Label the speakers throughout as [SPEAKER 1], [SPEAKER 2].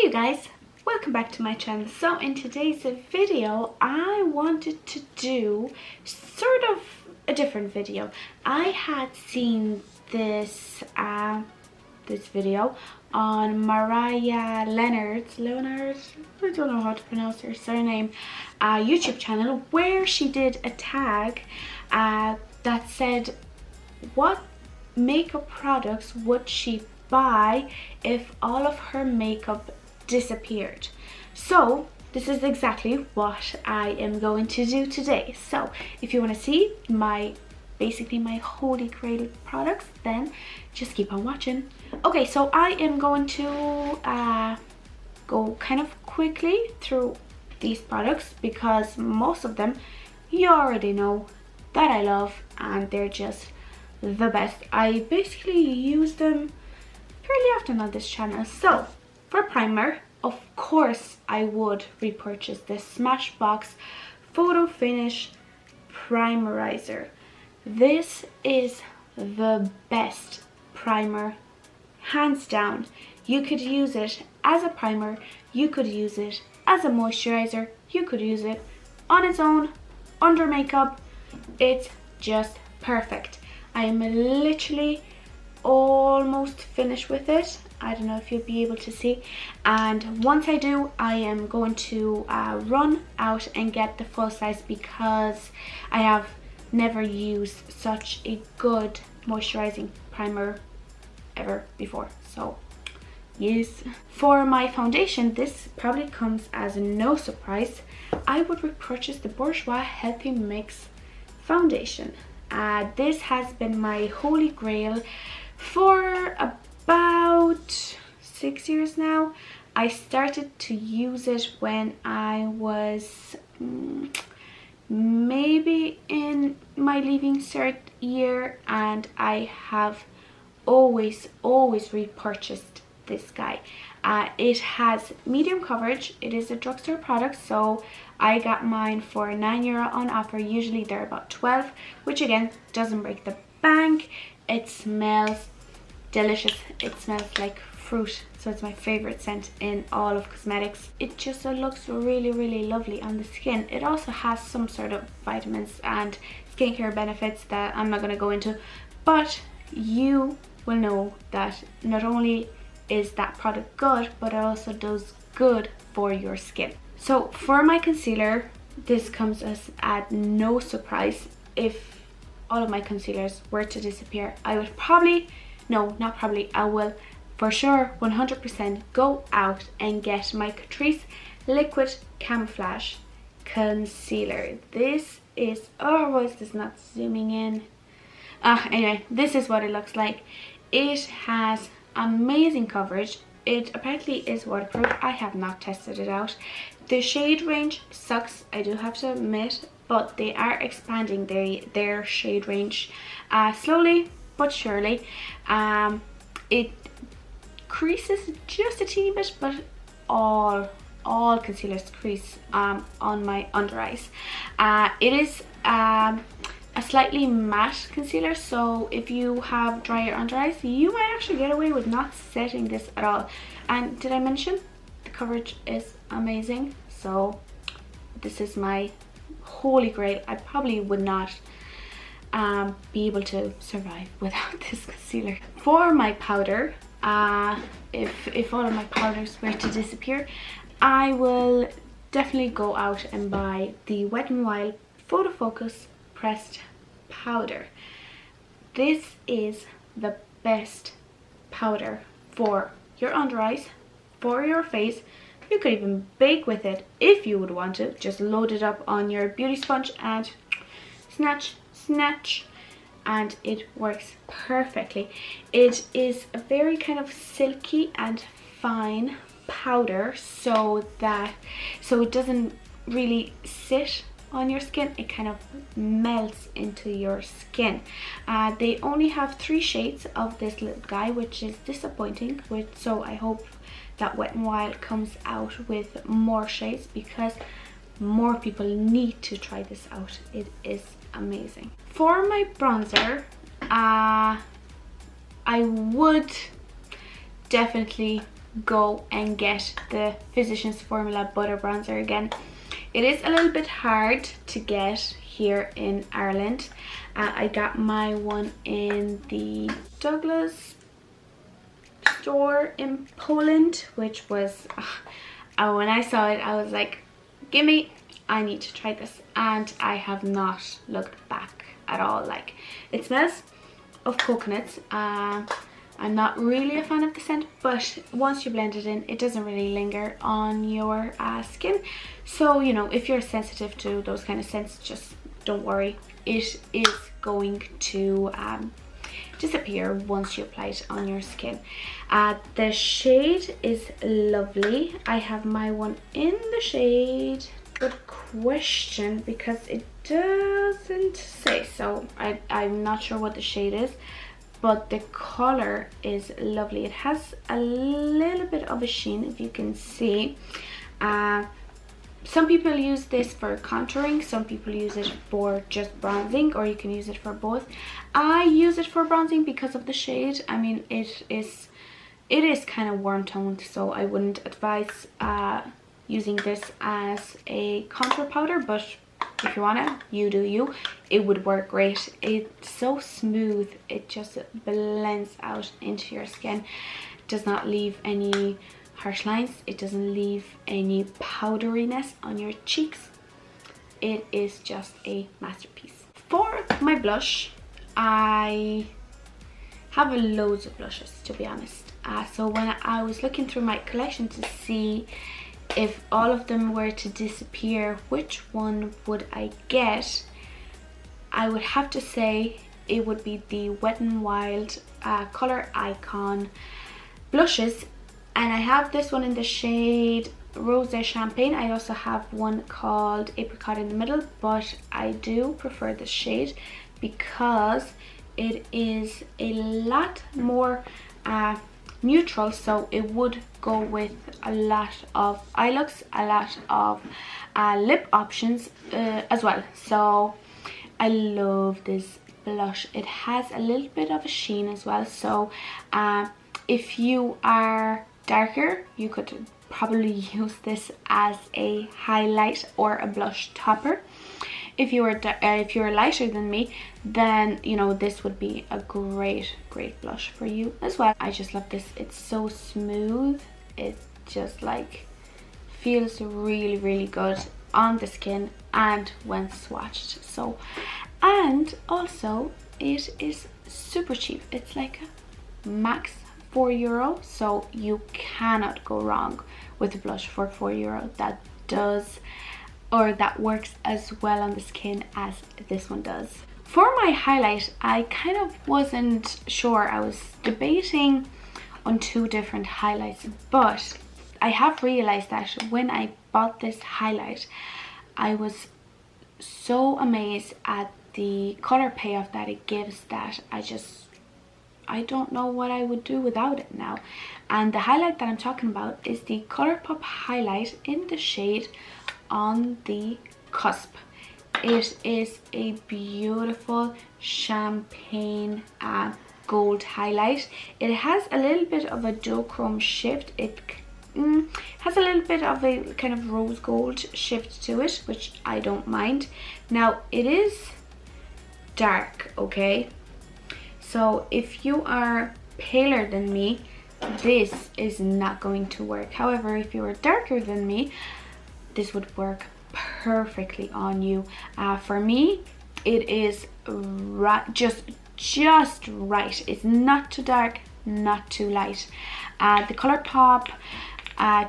[SPEAKER 1] you guys, welcome back to my channel. So in today's video I wanted to do sort of a different video. I had seen this this video on Mariah Leonard's, I don't know how to pronounce her surname, YouTube channel, where she did a tag that said what makeup products would she buy if all of her makeup disappeared. So this is exactly what I am going to do today. So if you want to see basically my holy grail products, then just keep on watching. Okay, so I am going to go kind of quickly through these products because most of them you already know that I love and they're just the best. I basically use them fairly often on this channel. So for primer, of course I would repurchase this Smashbox Photo Finish Primerizer. This is the best primer, hands down. You could use it as a primer, you could use it as a moisturizer, you could use it on its own, under makeup. It's just perfect. I am literally almost finished with it. I don't know if you'll be able to see, and once I do, I am going to run out and get the full size because I have never used such a good moisturizing primer ever before. So yes. For my foundation, this probably comes as no surprise. I would repurchase the Bourjois Healthy Mix foundation. This has been my holy grail for about 6 years now. I started to use it when I was maybe in my leaving cert year, and I have always repurchased this guy. It has medium coverage. It is a drugstore product, so I got mine for €9 on offer. Usually they're about 12, which again doesn't break the bank. It smells delicious. It smells like fruit, so it's my favorite scent in all of cosmetics. It just looks really lovely on the skin. It also has some sort of vitamins and skincare benefits that I'm not going to go into, but you will know that not only is that product good, but it also does good for your skin. So for my concealer, this comes as at no surprise. If all of my concealers were to disappear, I would probably, no, not probably, I will for sure 100% go out and get my Catrice Liquid Camouflage Concealer. This is, oh, why is this not zooming in? Anyway, this is what it looks like. It has amazing coverage. It apparently is waterproof. I have not tested it out. The shade range sucks, I do have to admit, but they are expanding their shade range slowly but surely. It creases just a teeny bit, but all concealers crease on my under eyes. It is a slightly matte concealer, so if you have drier under eyes, you might actually get away with not setting this at all. And did I mention the coverage is amazing? So this is my holy grail. I probably would not be able to survive without this concealer. For my powder, if all of my powders were to disappear, I will definitely go out and buy the Wet n Wild Photo Focus Pressed Powder. This is the best powder for your under eyes, for your face. You could even bake with it if you would want to. Just load it up on your beauty sponge and snatch, and it works perfectly. It is a very kind of silky and fine powder, so it doesn't really sit on your skin. It kind of melts into your skin. They only have 3 shades of this little guy, which is disappointing, so I hope that Wet n Wild comes out with more shades because more people need to try this out. It is amazing. For my bronzer, I would definitely go and get the Physicians Formula Butter Bronzer again. It is a little bit hard to get here in Ireland. I got my one in the Douglas store in Poland, which was, when I saw it, I was like, gimme, I need to try this. And I have not looked back at all. Like, it smells of coconuts. I'm not really a fan of the scent, but once you blend it in, it doesn't really linger on your skin. So, you know, if you're sensitive to those kind of scents, just don't worry. It is going to disappear once you apply it on your skin. The shade is lovely. I have my one in the shade. Good question, because it doesn't say, so I'm not sure what the shade is. But the color is lovely. It has a little bit of a sheen, if you can see. Some people use this for contouring, some people use it for just bronzing, or you can use it for both. I use it for bronzing because of the shade. I mean, it is kind of warm toned, so I wouldn't advise using this as a contour powder, but if you wanna, you do you. It would work great. It's so smooth, it just blends out into your skin. It does not leave any harsh lines, it doesn't leave any powderiness on your cheeks. It is just a masterpiece. For my blush, I have loads of blushes, to be honest. So when I was looking through my collection to see if all of them were to disappear, which one would I get? I would have to say it would be the Wet n Wild Color Icon blushes, and I have this one in the shade Rosé Champagne. I also have one called Apricot in the Middle, but I do prefer this shade because it is a lot more neutral, so it would go with a lot of eye looks, a lot of lip options as well. So I love this blush. It has a little bit of a sheen as well, so if you are darker, you could probably use this as a highlight or a blush topper. If you're lighter than me, then you know this would be a great blush for you as well. I just love this. It's so smooth. It just like feels really good on the skin and when swatched. So, and also it is super cheap. It's like max €4, so you cannot go wrong with a blush for €4 that works as well on the skin as this one does. For my highlight, I kind of wasn't sure. I was debating on two different highlights, but I have realized that when I bought this highlight, I was so amazed at the color payoff that it gives that I don't know what I would do without it now. And the highlight that I'm talking about is the Colourpop highlight in the shade On the Cusp. It is a beautiful champagne gold highlight. It has a little bit of a duochrome shift. It has a little bit of a kind of rose gold shift to it, which I don't mind. Now it is dark, okay? So if you are paler than me, this is not going to work. However, if you are darker than me, this would work perfectly on you. For me, it is just right. It's not too dark, not too light. The Colourpop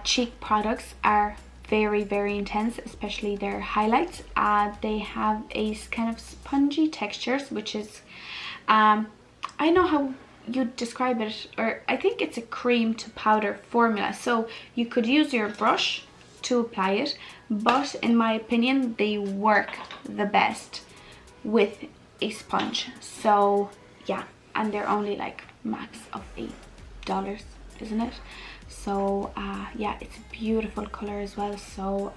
[SPEAKER 1] cheek products are very intense, especially their highlights. They have a kind of spongy textures, which is I know how you describe it, or I think it's a cream to powder formula, so you could use your brush to apply it, but in my opinion they work the best with a sponge. So yeah, and they're only like max of $8, isn't it? So yeah, it's a beautiful color as well. So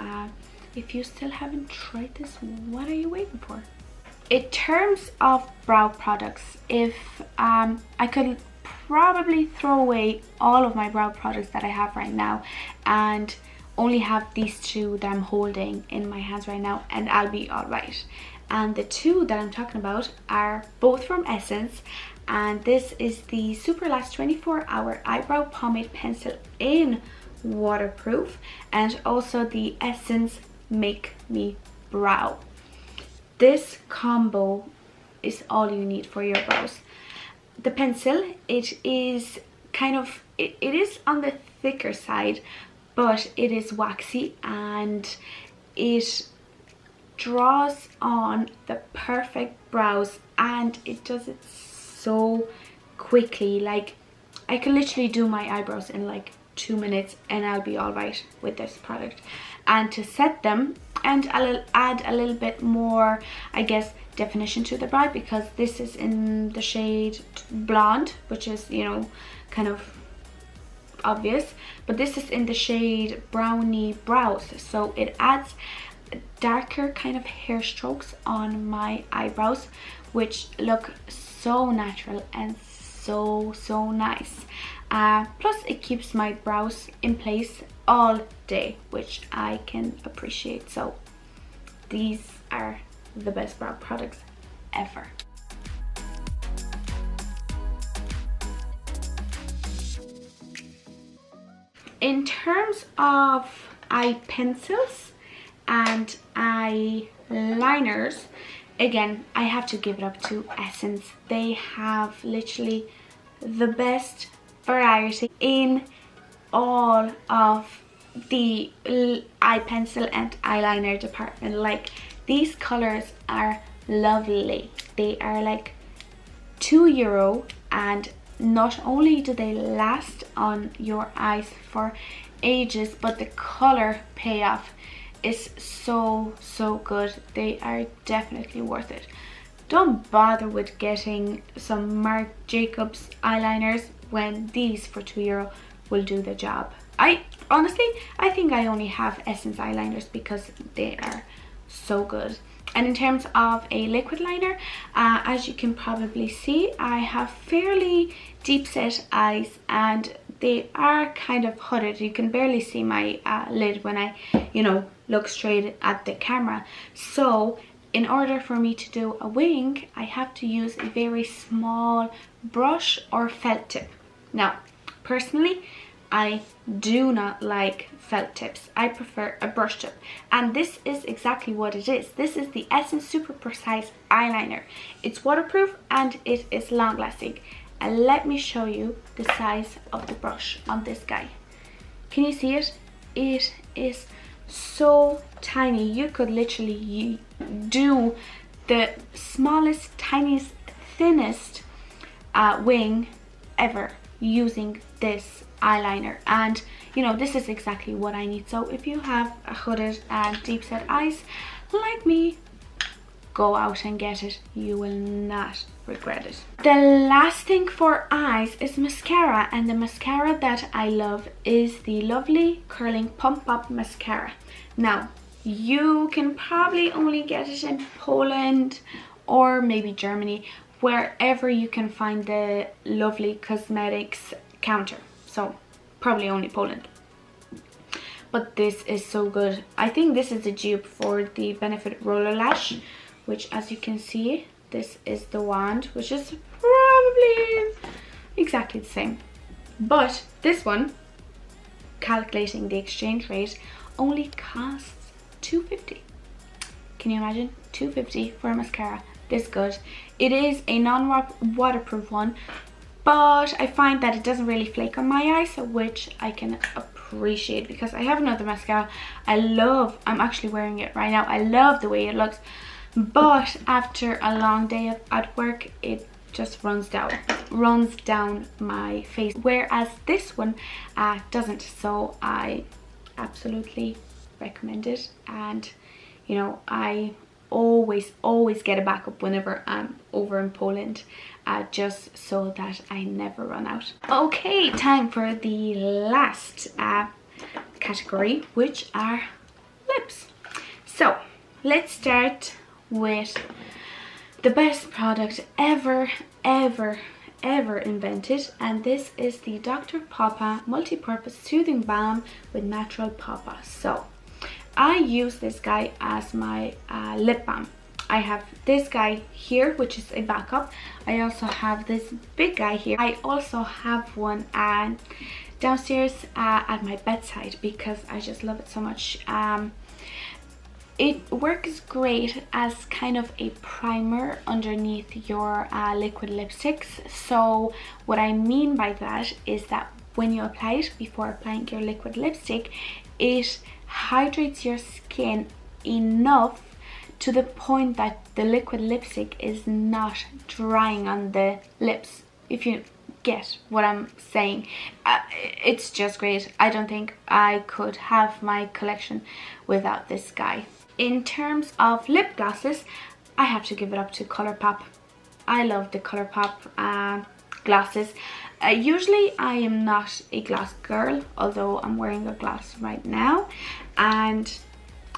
[SPEAKER 1] if you still haven't tried this, what are you waiting for? In terms of brow products, if I could probably throw away all of my brow products that I have right now and only have these two that I'm holding in my hands right now, and I'll be alright. And the two that I'm talking about are both from Essence, and this is the Super Last 24 Hour Eyebrow Pomade Pencil in waterproof, and also the Essence Make Me Brow. This combo is all you need for your brows. The pencil, it is kind of, it is on the thicker side, but it is waxy and it draws on the perfect brows, and it does it so quickly. Like, I can literally do my eyebrows in like 2 minutes and I'll be all right with this product. And to set them, and I'll add a little bit more, I guess, definition to the brow, because this is in the shade Blonde, which is, you know, kind of obvious, but this is in the shade Brownie Brows, so it adds darker kind of hair strokes on my eyebrows, which look so natural and so nice. Plus it keeps my brows in place all day, which I can appreciate. So these are the best brow products ever. In terms of eye pencils and eyeliners, again, I have to give it up to Essence. They have literally the best variety in all of the eye pencil and eyeliner department. Like, these colors are lovely. They are like €2, and not only do they last on your eyes for ages, but the color payoff is so good. They are definitely worth it. Don't bother with getting some Marc Jacobs eyeliners when these for €2 will do the job. I think I only have Essence eyeliners because they are so good. And in terms of a liquid liner, as you can probably see, I have fairly deep set eyes and they are kind of hooded. You can barely see my lid when I, you know, look straight at the camera. So in order for me to do a wing, I have to use a very small brush or felt tip. Now, personally, I do not like felt tips. I prefer a brush tip, and this is exactly what it is. This is the Essence Super Precise Eyeliner. It's waterproof and it is long lasting. And let me show you the size of the brush on this guy. Can you see it? It is so tiny. You could literally do the smallest, tiniest, thinnest wing ever using this eyeliner, and you know, this is exactly what I need. So if you have a hooded and deep set eyes like me, go out and get it. You will not regret it. The last thing for eyes is mascara, and the mascara that I love is the lovely curling Pump Up mascara. Now, you can probably only get it in Poland or maybe Germany, wherever you can find the lovely cosmetics counter. So probably only Poland. But this is so good. I think this is a dupe for the Benefit Roller Lash, which, as you can see, this is the wand, which is probably exactly the same. But this one, calculating the exchange rate, only costs $2.50. Can you imagine? $2.50 for a mascara this good. It is a non-waterproof one, but I find that it doesn't really flake on my eyes, which I can appreciate, because I have another mascara I'm actually wearing it right now. I love the way it looks, but after a long day at work, it just runs down my face, whereas this one doesn't. So I absolutely recommend it, and you know, I always get a backup whenever I'm over in Poland, just so that I never run out. Okay, time for the last category, which are lips. So let's start with the best product ever ever invented, and this is the Dr. Pawpaw Multi-Purpose Soothing Balm with Natural Pawpaw. So I use this guy as my lip balm. I have this guy here, which is a backup. I also have this big guy here. I also have one downstairs at my bedside because I just love it so much. It works great as kind of a primer underneath your liquid lipsticks. So what I mean by that is that when you apply it before applying your liquid lipstick, it hydrates your skin enough to the point that the liquid lipstick is not drying on the lips, if you get what I'm saying. It's just great. I don't think I could have my collection without this guy. In terms of lip glosses, I have to give it up to Colourpop. I love the Colourpop glosses. Usually I am not a gloss girl, although I'm wearing a gloss right now, and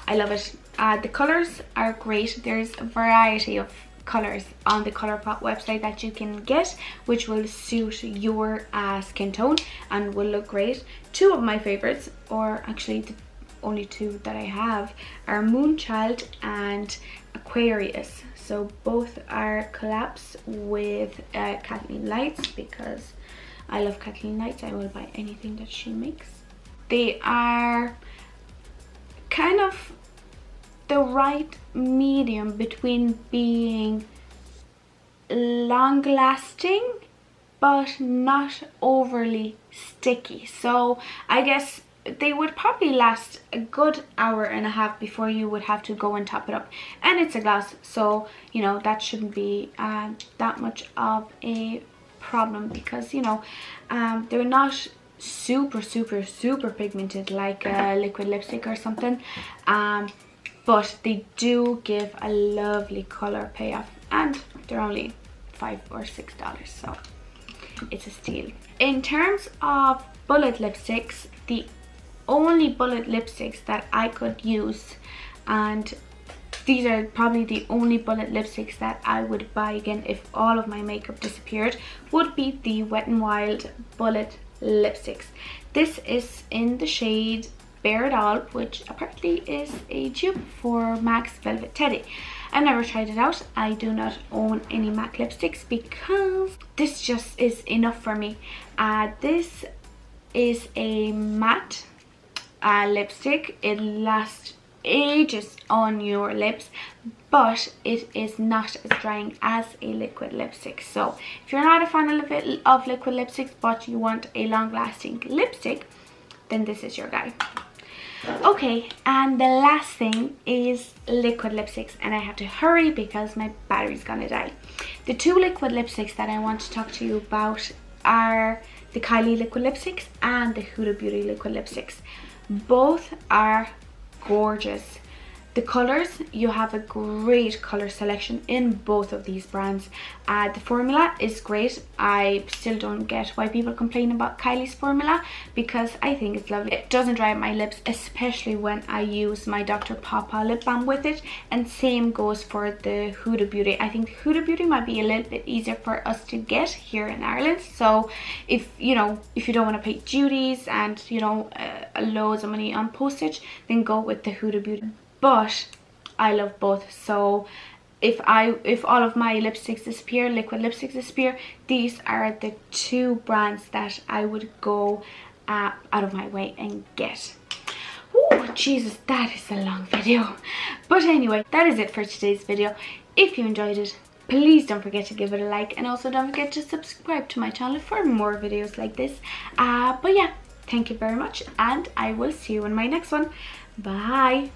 [SPEAKER 1] I love it. The colours are great. There's a variety of colours on the Colourpop website that you can get, which will suit your skin tone and will look great. Two of my favourites, or actually the only two that I have, are Moonchild and Aquarius. So both are collabs with Kathleen Lights, because I love Kathleen Lights. I will buy anything that she makes. They are kind of the right medium between being long lasting but not overly sticky. So I guess they would probably last a good hour and a half before you would have to go and top it up. And it's a gloss, so you know that shouldn't be that much of a problem, because you know they're not super pigmented like a liquid lipstick or something, but they do give a lovely color payoff, and they're only $5 or $6, so it's a steal. In terms of bullet lipsticks, the only bullet lipsticks that I could use, and these are probably the only bullet lipsticks that I would buy again if all of my makeup disappeared, would be the Wet n Wild bullet lipsticks. This is in the shade Bare It All, which apparently is a dupe for MAC's Velvet Teddy. I never tried it out. I do not own any MAC lipsticks because this just is enough for me. This is a matte lipstick. It lasts ages on your lips, but it is not as drying as a liquid lipstick. So if you're not a fan of liquid lipsticks but you want a long-lasting lipstick, then this is your guy. Okay, and the last thing is liquid lipsticks, and I have to hurry because my battery's gonna die. The two liquid lipsticks that I want to talk to you about are the Kylie liquid lipsticks and the Huda Beauty liquid lipsticks. Both are gorgeous. The colors, you have a great color selection in both of these brands. The formula is great. I still don't get why people complain about Kylie's formula, because I think it's lovely. It doesn't dry up my lips, especially when I use my Dr. Pawpaw lip balm with it, and same goes for the Huda Beauty. I think Huda Beauty might be a little bit easier for us to get here in Ireland, so if you don't want to pay duties and loads of money on postage, then go with the Huda Beauty. But I love both, so if all of my lipsticks disappear, liquid lipsticks disappear, these are the two brands that I would go out of my way and get. Oh Jesus, that is a long video. But anyway, that is it for today's video. If you enjoyed it, please don't forget to give it a like, and also don't forget to subscribe to my channel for more videos like this. But yeah, thank you very much, and I will see you in my next one. Bye.